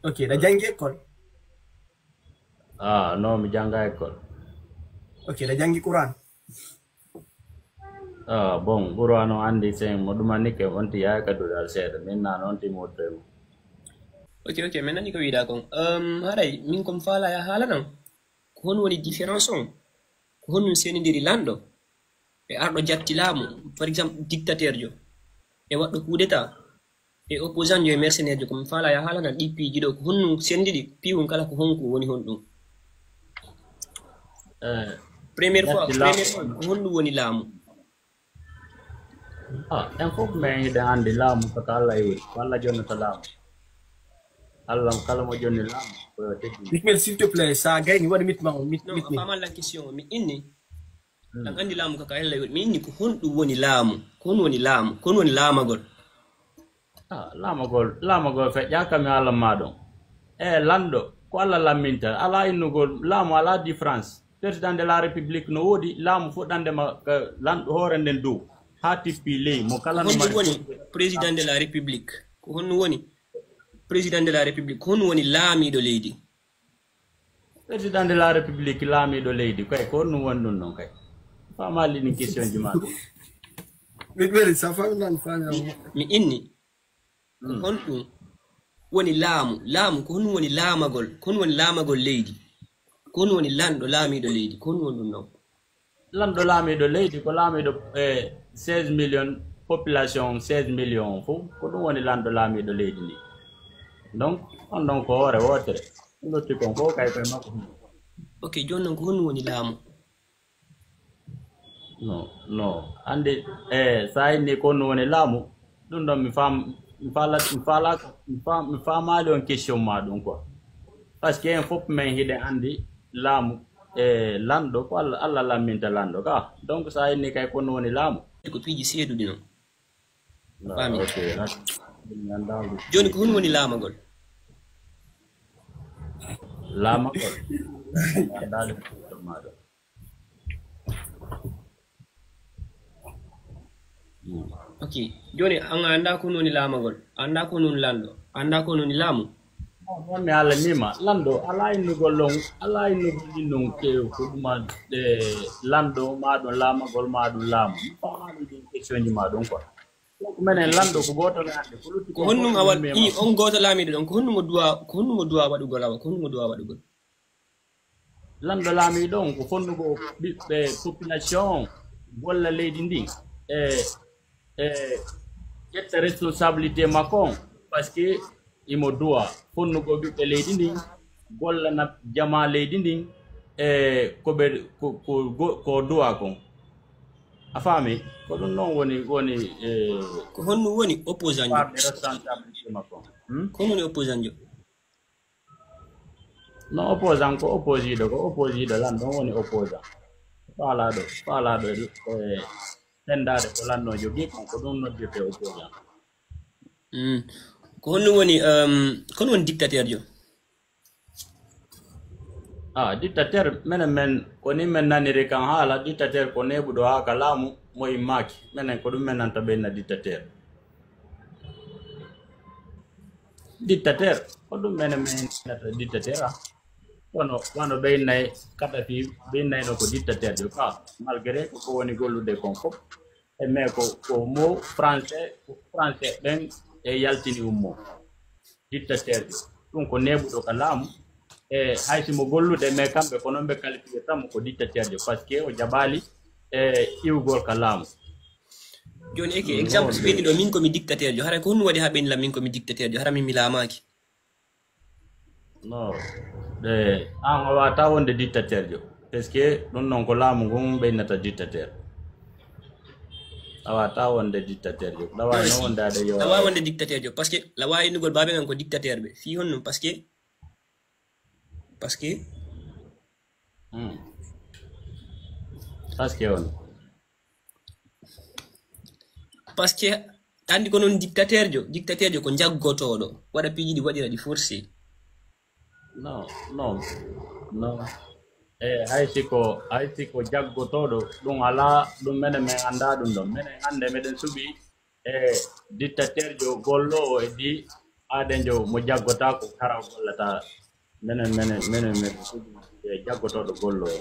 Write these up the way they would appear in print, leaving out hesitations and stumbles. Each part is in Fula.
Ok, da janggi école. Ah, no, mi janga école. Ok, da janggi Quran. Ah, bon, buru ano andi sen moduma nike onti ya ka dudal sede min na non ti modre. Ok, ok, maintenant ni ko wiɗa kon haɗay min kom faala ya haala nan ko hon woni différence on ko honnum senidiri lanɗo e arɗo jatti laamu par exemple dictateur jo e waɗɗo coup d'état e opposant jo e mercenaire jo komin faala ya haala nan ɗi piiji ɗo ko honnum sendiɗi piwum kala ko honko woni hon ɗum Eh, premiére fois ko honnum woni laamu ah, en fop me hide andi lamu ko Allah yi, walla jonni to lamu. Allah kala mo jonni lamu ko teddi. Ismail, s'il te plaît, ça gagne. What mit ma non mit a ni. famal la question mi inni ɗan andi laamu kaka ella mi inni ko honɗum woni laamu ko hon woni laamu ko hon woni laamagol Ah, lamagol fe ƴakami Allah maɗon. Lando ko Allah lamminta ala innugol lamu ala différence. Président de la République no wodi lamu fuɗɗande ma lanɗo hoore nden dow ha tippi ley mo kala no honɗum mari woni président de la république ko honɗum woni président de la république ko honɗum woni laamiɗo leydi président de la République laamiɗo leydi kay ko honɗum woni ɗum noon kay famali ni question ji maɗum. Mit ça fait nan fa na. mi inni ko honɗum woni laamu ko honɗum woni laamagol ko honɗum woni laamagol leydi ko honɗum woni lanɗo laamiɗo leydi ko honɗum woni ɗum noon Lanɗo laamiɗo leydi ko laamiɗo 16 millions population 16 millions fof ko ɗum woni lanɗo laamiɗo leydi ndi donc on ɗon ko hoore wotere ɗotti kon fof kay koye makko. ok joni noon ko honɗum woni laamu non andi sa inni ko honɗum woni laamu ɗum ɗon mi famali on question ma ɗum quoi par ce que en fof men hiɗe andi laamu lanɗo ko Allah lamminta lanɗo ka donc sa inni kay ko honɗum woni laamu ko piiji seeduɗi noon fami ok joni ko honɗum woni laamagol laamagol andali maɗo. ok joni an anda ko honɗum woni laamagol anda ko honɗum woni lanɗo anda ko honɗum woni laamu non mi Allah nima lanɗo ala innugol ɗon ala innugol ɗin ɗon ke ko ɗuma lanɗo maɗum laamagol maɗum laamu famaɗum ɗin question ji maɗum quoi donc minen lanɗo ko goto ɓe ande ko lutti ko honnum a waɗ i on goto laamiɗo ɗon ko honnum o duwa waɗugol awa ko honnum o duwa waɗugol lanɗo laamiɗo on ko fonnugo ɓiɓɓe population golla leydi ndi ƴetta responsabilité makko on par ce que imo duwa fonnugo ɓiɓɓe leydi ndin gollana jama leydi ndin koɓe ko duwa kon a faami ko ɗum noon woni ko honnum woni opposant jo responsabilité makko ko honnum woni opposant jo non opposant ko opposiɗo lan ɗon woni opposant faalaɗo tendade ko lanno jogui kon ko ɗum noddirte opposant. ko honnum woni dictateur jo dictateur menen men koni men naniri kan haala dictateur ko neɓuɗo ha ka laamu mo immaki menen ko ɗum men nanta ɓenna dictateur ko ɗum menen men nata dictateur wano ɓeynnayi Kadhafi ɓeynayno ko dictateur jo ka malgré ko woni gollude kon fof mais ko mo français ɓen yaltini ummo dictateur jo ɗum ko neɓuɗo ka laamu haysimo gollude mais kamɓe ko noon ɓe qualifié tanmo ko dictateur jo par ce que o jaɓali iwgol ka laamu joni eke exemple so ɓeydi ɗo min komi dictateur jo hara ko honnum waɗi ha ɓeydi lam min komi dictateur jo hara min mi laamaki non an a wata wonde dictateur jo par ce que ɗum noon ko laamu ngon ɓeynata dictateur a wata wonde dictateur jo lawano wonde aɗa yo lawa wonde dictateur jo par ce que lawa innugol baɓe gan ko dictateur ɓe fi honnum par ce que parce que on par ce que andi ko noon dictateur jo ko jaggotoɗo waɗa piiji ɗi waɗira ɗi forcé non haysi ko jaggotoɗo ɗum ala ɗum menen min anda ɗum ɗon minen hande meɗen suuɓi dictateur jo gollowo e ɗi aɗen jo mo jaggota ko kara gollata menen jaggotoɗo gollo o.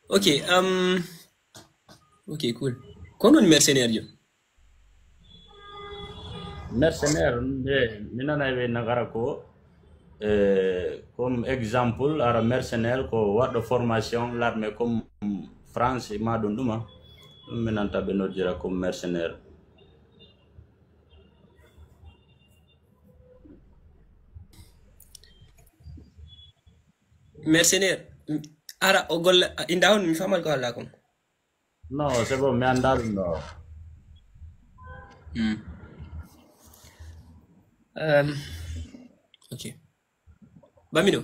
Ok, ok, cool. Kono woni mercenaire jo? Mercenaire mi nanay ɓe nagara ko comme exemple ara mercenaire ko waɗɗo formation l'armée comme France e maɗum ɗuma ɗum mi nanta ɓe noddira comme mercenaire. Mercenaire ara o golla inda on mi famal ko halla kon. Non c'est bon mi anda ɗum ɗo. Ok. Bamino.